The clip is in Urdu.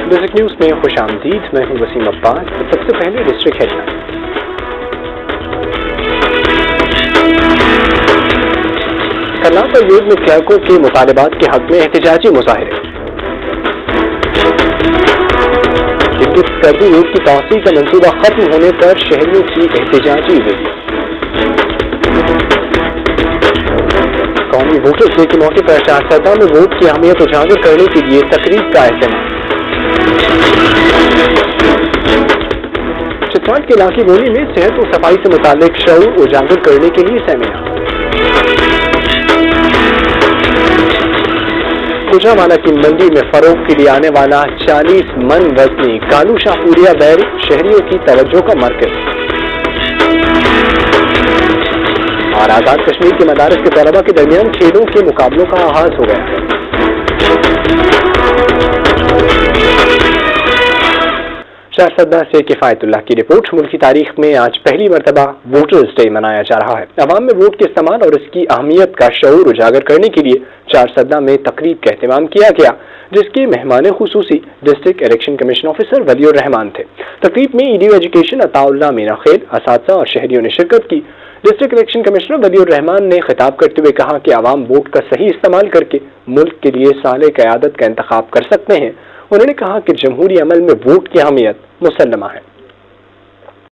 ڈسٹرکٹ نیوز میں خوش آمدید، میں ہوں وسیم عباس۔ سب سے پہلے ڈسٹرکٹ ہیڈ لائن۔ کرناٹک اور یوگ میں کلرکوں کے مطالبات کے حق میں احتجاجی مظاہرے۔ 21 سردی یوگ کی توسیع کا منصوبہ ختم ہونے پر شہریوں کی احتجاجی ریلی۔ قومی ووٹرز ڈے کے موقع پر چارسدہ میں ووٹ کی اہمیت اجاگر کرنے کے لیے تقریب کا اہتمام۔ چترال کے علاقے گونی میں صحت و صفائی سے متعلق شعور اجاگر کرنے کے لیے سیمینار۔ گجرانوالہ کی منڈی میں فروخت کے لیے آنے والا 40 من وزنی کالو شاہ پوریا بیل شہریوں کی توجہ کا مرکز۔ اور آزاد کشمیر کے مدارس کے طلباء کے درمیان کھیلوں کے مقابلوں کا آغاز ہو گیا ہے۔ چارسدہ سے کفایت اللہ کی رپورٹ۔ ملک کی تاریخ میں آج پہلی مرتبہ ووٹرز ڈے منایا جا رہا ہے۔ عوام میں ووٹ کے استعمال اور اس کی اہمیت کا شعور اجاگر کرنے کے لیے چارسدہ میں تقریب کا اہتمام کیا گیا، جس کے مہمان خصوصی ڈسٹرکٹ الیکشن کمیشن آفیسر ولی الرحمان تھے۔ تقریب میں ایڈیو ایجوکیشن عطا اللہ مینا خیل، اساتذہ اور شہریوں نے شرکت کی۔ ڈسٹرکٹ الیکشن کمشنر ولی الرحمان نے خطاب کرتے ہوئے کہا کہ عوام ووٹ کا صحیح استعمال کر کے ملک کے لیے صالح قیادت کا انتخاب کر سکتے ہیں۔ انہوں نے کہا کہ جمہوری عمل میں ووٹ کی اہمیت مسلمہ ہے۔